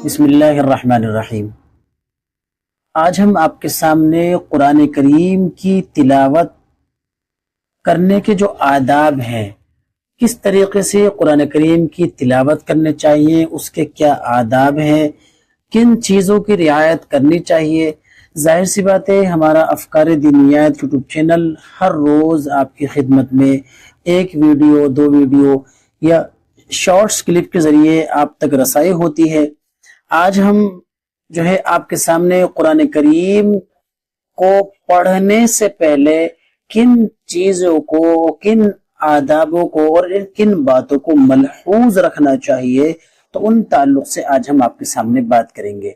بسم اللہ الرحمن الرحیم۔ آج ہم آپ کے سامنے قرآن کریم کی تلاوت کرنے کے جو آداب ہیں، کس طریقے سے قرآن کریم کی تلاوت کرنے چاہیے، اس کے کیا آداب ہیں، کن چیزوں کی رعایت کرنی چاہیے۔ ظاہر سی بات ہے، ہمارا افکار دینیات یوٹیوب چینل ہر روز آپ کی خدمت میں ایک ویڈیو، دو ویڈیو یا شارٹس کلپ کے ذریعے آپ تک رسائی ہوتی ہے۔ آج ہم جو ہے آپ کے سامنے قرآن کریم کو پڑھنے سے پہلے کن چیزوں کو، کن آدابوں کو اور کن باتوں کو ملحوظ رکھنا چاہیے، تو ان تعلق سے آج ہم آپ کے سامنے بات کریں گے۔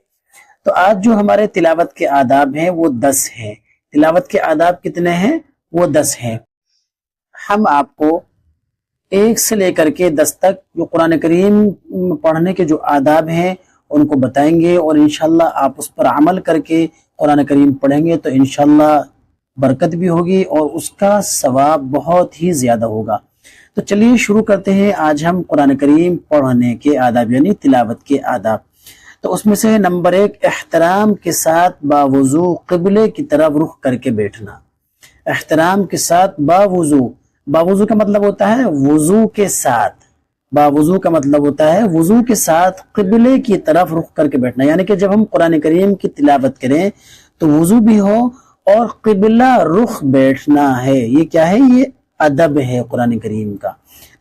تو آج جو ہمارے تلاوت کے آداب ہیں وہ 10 ہیں۔ تلاوت کے آداب کتنے ہیں؟ وہ 10 ہیں۔ ہم آپ کو 1 سے لے کر کے 10 تک جو قرآن کریم پڑھنے کے جو آداب ہیں ان کو بتائیں گے، اور انشاءاللہ آپ اس پر عمل کر کے قرآن کریم پڑھیں گے تو انشاءاللہ برکت بھی ہوگی اور اس کا ثواب بہت ہی زیادہ ہوگا۔ تو چلیے شروع کرتے ہیں۔ آج ہم قرآن کریم پڑھنے کے آداب یعنی تلاوت کے آداب، تو اس میں سے نمبر 1، احترام کے ساتھ باوضو قبلے کی طرف رخ کر کے بیٹھنا۔ احترام کے ساتھ باوضو، باوضو کا مطلب ہوتا ہے وضو کے ساتھ، باوضو کا مطلب ہوتا ہے وضو کے ساتھ قبلے کی طرف رخ کر کے بیٹھنا، یعنی کہ جب ہم قرآن کریم کی تلاوت کریں تو وضو بھی ہو اور قبلہ رخ بیٹھنا ہے۔ یہ کیا ہے؟ یہ ادب ہے قرآن کریم کا۔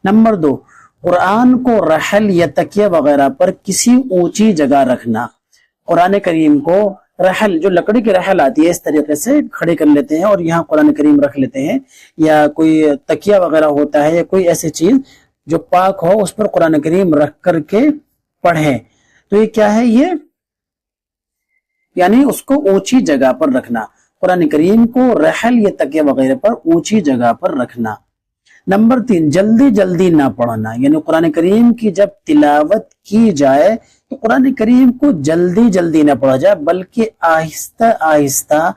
نمبر 2، قرآن کو رحل یا تکیہ وغیرہ پر کسی اونچی جگہ رکھنا۔ قرآن کریم کو رحل، جو لکڑی کی رحل آتی ہے، اس طریقے سے کھڑے کر لیتے ہیں اور یہاں قرآن کریم رکھ لیتے ہیں، یا کوئی تکیہ وغیرہ ہوتا ہے یا کوئی ایسی چیز جو پاک ہو اس پر قرآن کریم رکھ کر کے پڑھیں۔ تو یہ کیا ہے؟ یہ یعنی اس کو اونچی جگہ پر رکھنا، قرآن کریم کو رحل یا تکیہ وغیرہ پر اونچی جگہ پر رکھنا۔ نمبر 3، جلدی جلدی نہ پڑھنا، یعنی قرآن کریم کی جب تلاوت کی جائے تو قرآن کریم کو جلدی جلدی نہ پڑھا جائے، بلکہ آہستہ آہستہ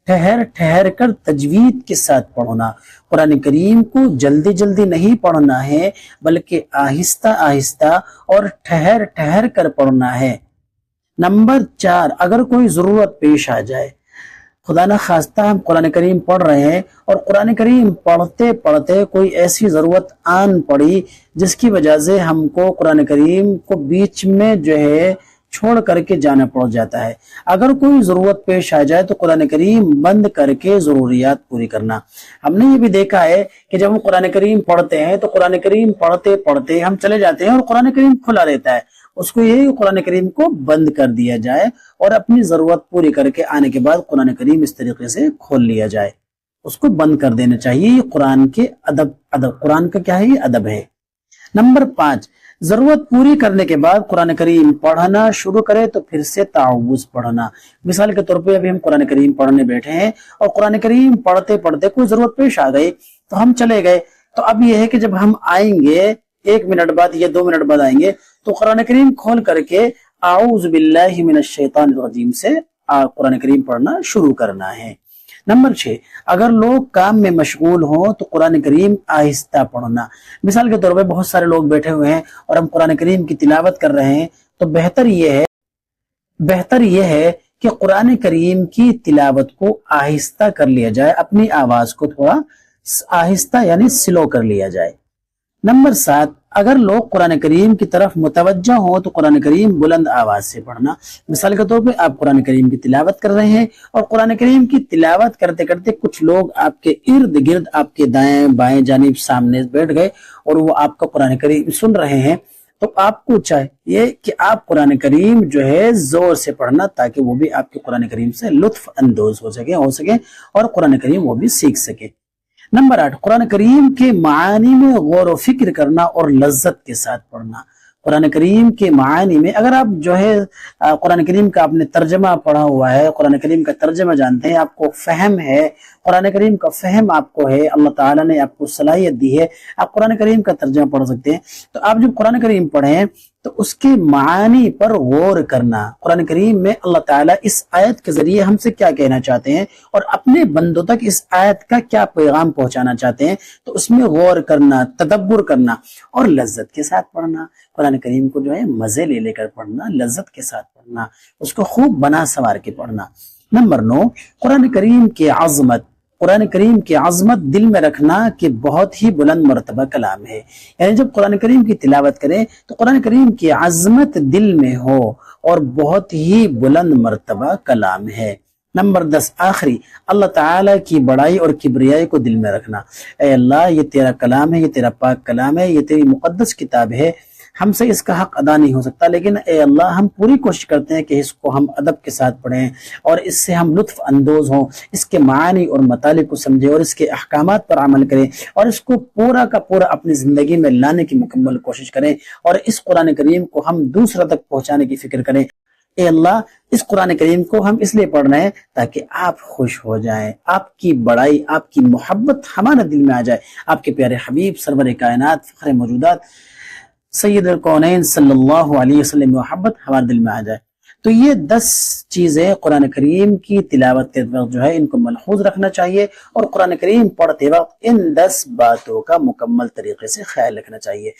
ٹھہر ٹھہر کر تجوید کے ساتھ پڑھنا۔ قرآن کریم کو جلدی جلدی نہیں پڑھنا ہے، بلکہ آہستہ آہستہ اور ٹھہر ٹھہر کر پڑھنا ہے۔ نمبر 4، اگر کوئی ضرورت پیش آ جائے، خدا نہ خواستہ ہم قرآن کریم پڑھ رہے ہیں اور قرآن کریم پڑھتے پڑھتے کوئی ایسی ضرورت آن پڑی جس کی وجہ سے ہم کو قرآن کریم کو بیچ میں جو ہے چھوڑ کر کے جانا پڑ جاتا ہے، اگر کوئی ضرورت پیش آ جائے تو قرآن کریم بند کر کے ضروریات پوری کرنا۔ ہم نے یہ بھی دیکھا ہے کہ جب ہم قرآن کریم پڑھتے ہیں تو قرآن کریم پڑھتے پڑھتے ہم چلے جاتے ہیں اور قرآن کریم کھلا رہتا ہے، اس کو یہ قرآن کریم کو بند کر دیا جائے اور اپنی ضرورت پوری کر کے آنے کے بعد قرآن کریم اس طریقے سے کھول لیا جائے، اس کو بند کر دینا چاہیے۔ یہ قرآن کے ادب، قرآن کا کیا ہے؟ یہ ادب ہے۔ نمبر 5، ضرورت پوری کرنے کے بعد قرآن کریم پڑھنا شروع کرے تو پھر سے تعوذ پڑھنا۔ مثال کے طور پہ ابھی ہم قرآن کریم پڑھنے بیٹھے ہیں اور قرآن کریم پڑھتے پڑھتے کوئی ضرورت پیش آ گئی تو ہم چلے گئے، تو اب یہ ہے کہ جب ہم آئیں گے 1 منٹ بعد یا 2 منٹ بعد آئیں گے تو قرآن کریم کھول کر کے اعوذ باللہ من الشیطان الرجیم سے قرآن کریم پڑھنا شروع کرنا ہے۔ نمبر 6، اگر لوگ کام میں مشغول ہوں تو قرآن کریم آہستہ پڑھنا۔ مثال کے طور پہ بہت سارے لوگ بیٹھے ہوئے ہیں اور ہم قرآن کریم کی تلاوت کر رہے ہیں، تو بہتر یہ ہے کہ قرآن کریم کی تلاوت کو آہستہ کر لیا جائے، اپنی آواز کو تھوڑا آہستہ یعنی سلو کر لیا جائے۔ نمبر 7، اگر لوگ قرآن کریم کی طرف متوجہ ہوں تو قرآن کریم بلند آواز سے پڑھنا۔ مثال کے طور پہ آپ قرآن کریم کی تلاوت کر رہے ہیں اور قرآن کریم کی تلاوت کرتے کرتے کچھ لوگ آپ کے ارد گرد، آپ کے دائیں بائیں جانب سامنے بیٹھ گئے اور وہ آپ کا قرآن کریم سن رہے ہیں، تو آپ کو چاہیے کہ آپ قرآن کریم جو ہے زور سے پڑھنا، تاکہ وہ بھی آپ کے قرآن کریم سے لطف اندوز ہو سکے اور قرآن کریم وہ بھی سیکھ سکے۔ نمبر 8، قرآن کریم کے معانی میں غور و فکر کرنا اور لذت کے ساتھ پڑھنا۔ قرآن کریم کے معانی میں، اگر آپ جو ہے قرآن کریم کا آپ نے ترجمہ پڑھا ہوا ہے، قرآن کریم کا ترجمہ جانتے ہیں، آپ کو فہم ہے، قرآن کریم کا فہم آپ کو ہے، اللہ تعالیٰ نے آپ کو صلاحیت دی ہے، آپ قرآن کریم کا ترجمہ پڑھ سکتے ہیں، تو آپ جب قرآن کریم پڑھیں تو اس کے معانی پر غور کرنا۔ قرآن کریم میں اللہ تعالیٰ اس آیت کے ذریعے ہم سے کیا کہنا چاہتے ہیں اور اپنے بندوں تک اس آیت کا کیا پیغام پہنچانا چاہتے ہیں، تو اس میں غور کرنا، تدبر کرنا اور لذت کے ساتھ پڑھنا۔ قرآن کریم کو جو ہے مزے لے لے کر پڑھنا، لذت کے ساتھ پڑھنا، اس کو خوب بنا سوار کے پڑھنا۔ نمبر 9، قرآن کریم کی عظمت۔ قرآن کریم کی عظمت دل میں رکھنا کہ بہت ہی بلند مرتبہ کلام ہے، یعنی جب قرآن کریم کی تلاوت کریں تو قرآن کریم کی عظمت دل میں ہو اور بہت ہی بلند مرتبہ کلام ہے۔ نمبر 10 آخری، اللہ تعالیٰ کی بڑائی اور کبریائی کو دل میں رکھنا۔ اے اللہ، یہ تیرا کلام ہے، یہ تیرا پاک کلام ہے، یہ تیری مقدس کتاب ہے، ہم سے اس کا حق ادا نہیں ہو سکتا، لیکن اے اللہ ہم پوری کوشش کرتے ہیں کہ اس کو ہم ادب کے ساتھ پڑھیں اور اس سے ہم لطف اندوز ہوں، اس کے معانی اور مطالب کو سمجھیں اور اس کے احکامات پر عمل کریں اور اس کو پورا کا پورا اپنی زندگی میں لانے کی مکمل کوشش کریں اور اس قرآن کریم کو ہم دوسروں تک پہنچانے کی فکر کریں۔ اے اللہ، اس قرآن کریم کو ہم اس لیے پڑھ رہے ہیں تاکہ آپ خوش ہو جائیں، آپ کی بڑائی، آپ کی محبت ہمارے دل میں آ جائے، آپ کے پیارے حبیب سرور کائنات فخر موجودات سید الکونین صلی اللہ علیہ وسلم محبت ہمارے دل میں آ جائے۔ تو یہ 10 چیزیں قرآن کریم کی تلاوت کے وقت جو ہے ان کو ملحوظ رکھنا چاہیے اور قرآن کریم پڑھتے وقت ان 10 باتوں کا مکمل طریقے سے خیال رکھنا چاہیے۔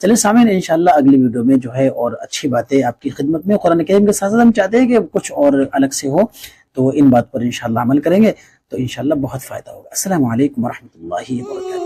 چلیں سامعین، انشاءاللہ اگلی ویڈیو میں جو ہے اور اچھی باتیں آپ کی خدمت میں قرآن کریم کے ساتھ ساتھ ہم چاہتے ہیں کہ کچھ اور الگ سے ہو، تو ان بات پر انشاءاللہ عمل کریں گے تو انشاءاللہ بہت فائدہ ہوگا۔ السلام علیکم ورحمۃ اللہ وبرکاتہ۔